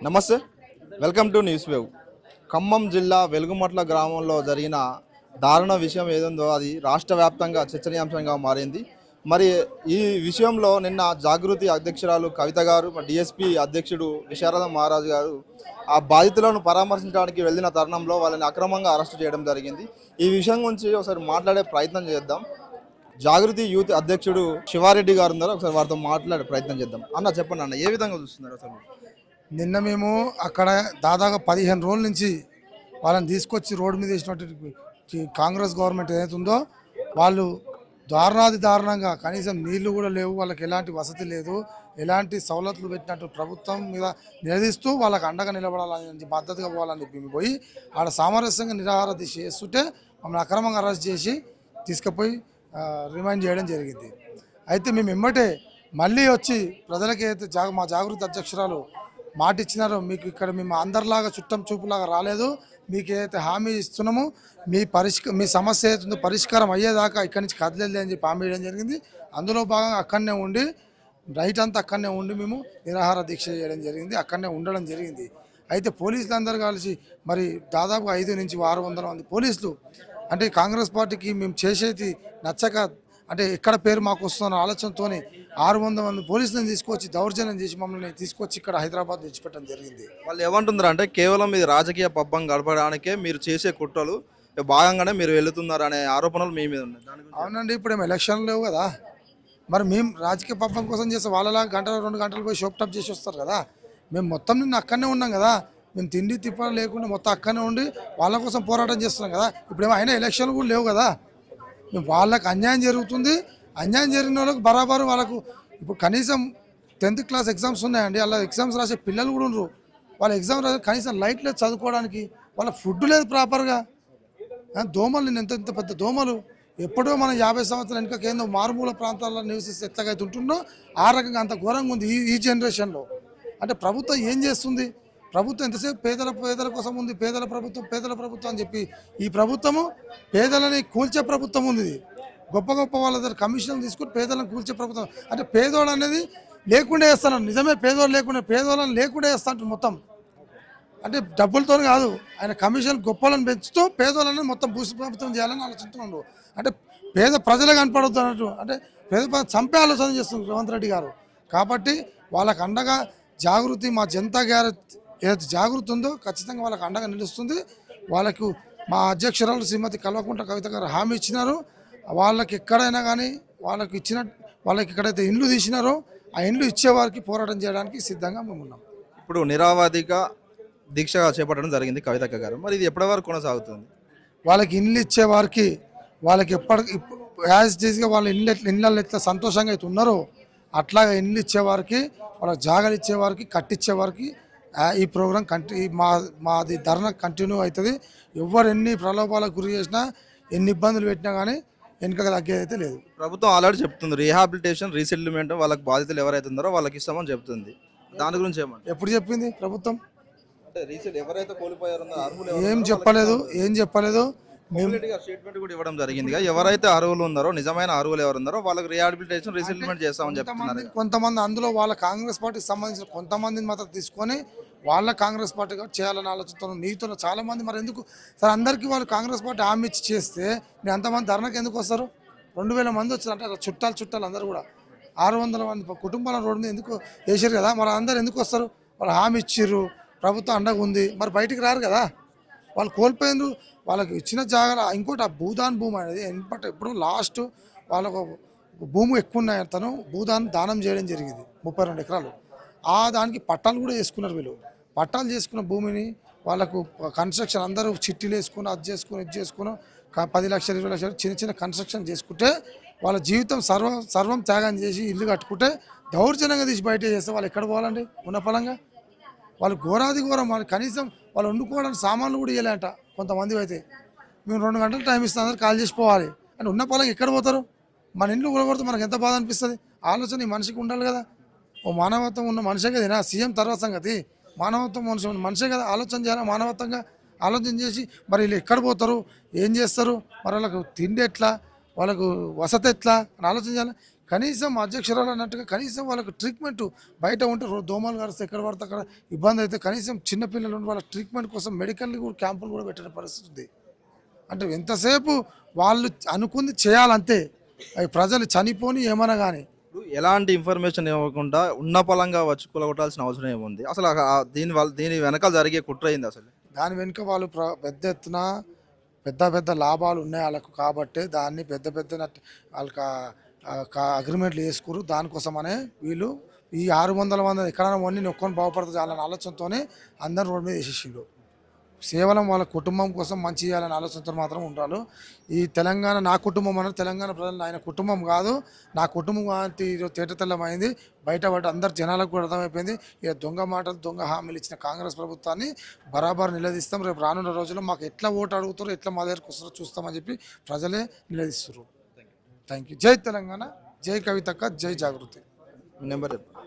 నమస్తే, welcome to news wave. Khammam జిల్లా వెలుగుమట్ల గ్రామంలో జరిగిన దారుణ విషయం ఏదుందో అది రాష్ట్ర వ్యాప్తంగా చర్చనీయాంశంగా మారింది. మరి ఈ విషయంలో నిన్న జాగృతి అధ్యక్షురాలు కవిత గారు, డిఎస్పీ అధ్యక్షుడు విశారద మహారాజ్ గారు ఆ బాధితులను పరామర్శించడానికి వెళ్ళిన తరుణంలో వాళ్ళని అక్రమంగా అరెస్టు చేయడం జరిగింది. ఈ విషయం గురించి ఒకసారి మాట్లాడే ప్రయత్నం చేద్దాం. జాగృతి యూత్ అధ్యక్షుడు శివారెడ్డి గారు ఉన్నారు, ఒకసారి వారితో మాట్లాడే ప్రయత్నం చేద్దాం. అన్న చెప్పండి అన్న, ఏ విధంగా చూస్తున్నారు అసలు? నిన్న మేము అక్కడ దాదాపు 15 రోజుల నుంచి వాళ్ళని తీసుకొచ్చి రోడ్డు మీద వేసినటువంటి కాంగ్రెస్ గవర్నమెంట్ ఏదైతే ఉందో వాళ్ళు దారుణంగా కనీసం నీళ్లు కూడా లేవు, వాళ్ళకి ఎలాంటి వసతి లేదు, ఎలాంటి సవలతులు పెట్టినట్టు ప్రభుత్వం మీద నిలదీస్తూ వాళ్ళకి అండగా నిలబడాలని మద్దతుగా పోవాలని చెప్పి పోయి ఆడ సామరస్యంగా నిరాహార దీక్ష చేస్తుంటే మమ్మల్ని అక్రమంగా అరెస్ట్ చేసి తీసుకుపోయి రిమైండ్ చేయడం జరిగింది. అయితే మేము ఎమ్మటే మళ్ళీ వచ్చి ప్రజలకి అయితే మా జాగృతి అధ్యక్షురాలు మాట ఇచ్చినారో, మీకు ఇక్కడ మేము అందరిలాగా చుట్టం చూపులాగా రాలేదు, మీకు ఏదైతే హామీ ఇస్తున్నామో మీ సమస్య ఏదైతుందో పరిష్కారం అయ్యేదాకా ఇక్కడి నుంచి కదలేదు అని చెప్పి హామీ ఇవ్వడం జరిగింది. అందులో భాగంగా అక్కడనే ఉండి రైట్ అంతా అక్కడనే ఉండి మేము నిరాహార దీక్ష చేయడం జరిగింది, అక్కడనే ఉండడం జరిగింది. అయితే పోలీసులు అందరూ కలిసి మరి దాదాపు 500 నుంచి 600 మంది పోలీసులు, అంటే కాంగ్రెస్ పార్టీకి మేము చేసేది నచ్చక, అంటే ఎక్కడ పేరు మాకు వస్తున్న ఆలోచనతో 600 మంది పోలీసులను తీసుకొచ్చి దౌర్జన్యం చేసి మమ్మల్ని తీసుకొచ్చి ఇక్కడ హైదరాబాద్ తెచ్చిపెట్టడం జరిగింది. వాళ్ళు ఏమంటున్నారు అంటే కేవలం ఇది రాజకీయ పబ్బం గడపడానికే మీరు చేసే కుట్రలు భాగంగానే మీరు వెళుతున్నారు అనే ఆరోపణలు మీ మీద ఉన్నాయి. అవునండి, ఇప్పుడు ఏం ఎలక్షన్లు లేవు కదా, మరి మేము రాజకీయ పబ్బం కోసం చేస్తే వాళ్ళలా 2 గంటలు పోయి షోప్ టాప్ చేసి వస్తారు కదా. మేము మొత్తం నిన్న అక్కడనే ఉన్నాం కదా, మేము తిండి తిప్పడం లేకుండా మొత్తం అక్కడనే ఉండి వాళ్ళ కోసం పోరాటం చేస్తున్నాం కదా. ఇప్పుడేమో అయినా ఎలక్షన్లు కూడా లేవు కదా, వాళ్ళకి అన్యాయం జరుగుతుంది. అన్యాయం జరిగిన వాళ్ళకి బరాబరు వాళ్ళకు ఇప్పుడు కనీసం 10th క్లాస్ ఎగ్జామ్స్ ఉన్నాయండి, అలా ఎగ్జామ్స్ రాసే పిల్లలు కూడా ఉన్నారు. వాళ్ళ ఎగ్జామ్ రాసే కనీసం లైట్ లేదు చదువుకోవడానికి, వాళ్ళ ఫుడ్ లేదు ప్రాపర్గా. దోమలు నేను ఎంత పెద్ద దోమలు, ఎప్పుడో మనం 50 సంవత్సరాల వెనుక కేంద్ర మారుమూల ప్రాంతాల్లో నివసిస్తే ఎట్లాగైతే ఉంటుందో ఆ రకంగా అంత ఘోరంగా ఉంది ఈ జనరేషన్లో. అంటే ప్రభుత్వం ఏం చేస్తుంది? ప్రభుత్వం ఎంతసేపు పేదల కోసం ఉంది, పేదల ప్రభుత్వం అని చెప్పి ఈ ప్రభుత్వము పేదలని కూల్చే ప్రభుత్వం ఉంది. గొప్ప వాళ్ళ దగ్గర కమిషన్లు తీసుకుని పేదలను కూల్చే ప్రభుత్వం. అంటే పేదోళ్ళు అనేది లేకుండా వేస్తాను, నిజమే పేదోళ్ళని లేకుండా వేస్తా అంటారు మొత్తం. అంటే డబ్బులతో కాదు, ఆయన కమిషన్ గొప్పలను పెంచుతూ పేదోళ్ళని మొత్తం ప్రభుత్వం చేయాలని ఆలోచిస్తున్నాడు. అంటే పేద ప్రజలు కనపడద్దు అన్నట్టు, అంటే పేద చంపే ఆలోచన చేస్తున్నారు రేవంత్ రెడ్డి గారు. కాబట్టి వాళ్ళకు అండగా జాగృతి, మా జనతా గారి ఏదైతే జాగృతి ఉందో ఖచ్చితంగా వాళ్ళకి అండగా నిలుస్తుంది. వాళ్ళకు మా అధ్యక్షురాలు శ్రీమతి కల్వకుంట్ల కవిత గారు హామీ ఇచ్చినారు, వాళ్ళకి ఎక్కడైనా కానీ వాళ్ళకి ఎక్కడైతే ఇండ్లు తీసినారో ఆ ఇండ్లు ఇచ్చేవారికి పోరాటం చేయడానికి సిద్ధంగా మేము ఉన్నాం. ఇప్పుడు నిరావాదిగా దీక్షగా చేపట్టడం జరిగింది కవితక్క గారు, మరి ఇది ఎప్పటి వరకు కొనసాగుతుంది? వాళ్ళకి ఇండ్లు ఇచ్చేవారికి, వాళ్ళకి యాజ్ డీజ్గా వాళ్ళ ఇళ్ళల్లో ఎట్లా సంతోషంగా అయితే ఉన్నారో అట్లాగా ఇండ్లు ఇచ్చేవారికి, వాళ్ళకి జాగాలు ఇచ్చేవారికి, కట్టించేవారికి ఈ ప్రోగ్రాం మాది ధర్నా కంటిన్యూ అవుతుంది. ఎవరు ఎన్ని ప్రలోభాలకు గురి చేసినా, ఎన్ని ఇబ్బందులు పెట్టినా కానీ వెనుక తగ్గేది అయితే లేదు. ప్రభుత్వం ఆల్రెడీ చెప్తుంది రీహాబిలిటేషన్, రీసెటిల్మెంట్ వాళ్ళకి బాధితులు ఎవరైతే ఉన్నారో వాళ్ళకి ఇస్తామని చెప్తుంది. దాని గురించి ఏమంటారు? ఎప్పుడు చెప్పింది ప్రభుత్వం? అంటే ఎవరైతే కోల్పోయారో ఏం చెప్పలేదు. స్టేట్మెంట్ కూడా ఇవ్వడం జరిగింది. ఎవరైతే అర్హులు ఉన్నారో, నిజమైన అర్హులు ఎవరు ఉన్నారో వాళ్ళకి రీహాబిలిటేషన్, రీసెటిల్మెంట్ చేస్తామని చెప్తున్నారు. కొంతమంది అందులో వాళ్ళ కాంగ్రెస్ పార్టీకి సంబంధించిన కొంతమందిని మాత్రం తీసుకొని వాళ్ళ కాంగ్రెస్ పార్టీగా చేయాలని ఆలోచనతో నీతో చాలా మంది. మరి ఎందుకు సార్ అందరికీ వాళ్ళు కాంగ్రెస్ పార్టీ హామీ ఇచ్చి చేస్తే నేను అంతమంది ధర్నాకి ఎందుకు వస్తారు? 2000 మంది వచ్చారు అంటే చుట్టాలు అందరూ కూడా 600 మంది కుటుంబాల రోడ్డు మీద ఎందుకు వేసారు కదా, మరి అందరు ఎందుకు వస్తారు? వాళ్ళు హామీ ఇచ్చిర్రు, ప్రభుత్వం అండగా ఉంది, మరి బయటికి రారు కదా. వాళ్ళు కోల్పోయినారు, వాళ్ళకి ఇచ్చిన జాగా. ఇంకోటి ఆ భూదాన్ భూమి అనేది ఎప్పుడు లాస్ట్ వాళ్ళకు భూమి ఎక్కువ ఉన్నాయి, తను దానం చేయడం జరిగింది 32 ఎకరాలు. దానికి పట్టాలు కూడా వేసుకున్నారు వీళ్ళు. పట్టాలు చేసుకున్న భూమిని వాళ్ళకు కన్స్ట్రక్షన్ అందరూ చిట్టీలు వేసుకుని ఇది చేసుకుని 10 లక్షలు 20 లక్షలు చిన్న కన్స్ట్రక్షన్ చేసుకుంటే వాళ్ళ జీవితం సర్వం త్యాగం చేసి ఇల్లు కట్టుకుంటే దౌర్జన్యంగా తీసి బయట చేస్తే వాళ్ళు ఎక్కడ పోవాలండి? ఉన్న ఫలంగా వాళ్ళు ఘోరం. వాళ్ళు కనీసం వాళ్ళు వండుకోవడానికి సామాన్లు కూడా ఇవ్వలేంట కొంతమంది. అయితే మేము 2 గంటలు టైం ఇస్తాం, అందరూ కాల్ చేసి పోవాలి అంటే ఉన్న ఫలంగా ఎక్కడ పోతారు? మన ఇంట్లో కూడగొడితే మనకు ఎంత బాధ అనిపిస్తుంది? ఆలోచన ఈ మనిషికి ఉండాలి కదా. ఓ మానవత్వం ఉన్న మనిషే కదా సీఎం తర్వాత సంగతి, మానవత్వం మనిషే కదా. ఆలోచన చేయాలి, మానవత్వంగా ఆలోచన చేసి మరి వీళ్ళు ఎక్కడ పోతారు, ఏం చేస్తారు, మరి వాళ్ళకు తిండి ఎట్లా, వాళ్ళకు వసతి ఎట్లా అని ఆలోచన చేయాలి. కనీసం అధ్యక్షురాలు అన్నట్టుగా కనీసం వాళ్ళకి ట్రీట్మెంట్ బయట ఉంటే దోమలు కరిస్తే ఎక్కడ పడితే అక్కడ ఇబ్బంది అయితే కనీసం చిన్నపిల్లలు ఉండి వాళ్ళ ట్రీట్మెంట్ కోసం మెడికల్ కూడా క్యాంపులు కూడా పెట్టిన పరిస్థితి ఉంది. అంటే ఎంతసేపు వాళ్ళు అనుకుంది చేయాలంతే, అవి ప్రజలు చనిపోని ఏమన్నా కానీ. ఇప్పుడు ఎలాంటి ఇన్ఫర్మేషన్ ఇవ్వకుండా ఉన్న పలంగా వచ్చి కూలగొట్టాల్సిన అవసరం ఏముంది అసలు? దీని వెనకాల జరిగే కుట్ర అయింది అసలు. దాని వెనుక వాళ్ళు పెద్ద ఎత్తున పెద్ద లాభాలు ఉన్నాయి వాళ్ళకు కాబట్టి దాన్ని పెద్ద వాళ్ళకి అగ్రిమెంట్లు చేసుకురు. దానికోసమనే వీళ్ళు ఈ 600 మంది ఎక్కడైనా వండి నొక్కొని బాగుపడుతుంది చాలని ఆలోచనతోనే అందరూ రోడ్డు మీద వేసేసిండు. కేవలం వాళ్ళ కుటుంబం కోసం మంచి చేయాలని ఆలోచనతో మాత్రం ఉండాలి. ఈ తెలంగాణ నా కుటుంబం అన్నది తెలంగాణ ప్రజలు ఆయన కుటుంబం కాదు, నా కుటుంబం అంటే ఈరోజు తేటతెల్లమైంది, బయటపడి అందరు జనాలకు కూడా అర్థమైపోయింది. ఇక దొంగ మాటలు దొంగ హామీలు ఇచ్చిన కాంగ్రెస్ ప్రభుత్వాన్ని బరాబర్ నిలదీస్తాం. రేపు రానున్న రోజుల్లో మాకు ఎట్లా ఓటు అడుగుతారో ఎట్లా మా దగ్గరకు వస్తారో చూస్తామని చెప్పి ప్రజలే నిలదీస్తారు. Thank you. జై తెలంగాణ, జై కవితక్క, జై జాగృతి. నెంబర్ చెప్పు.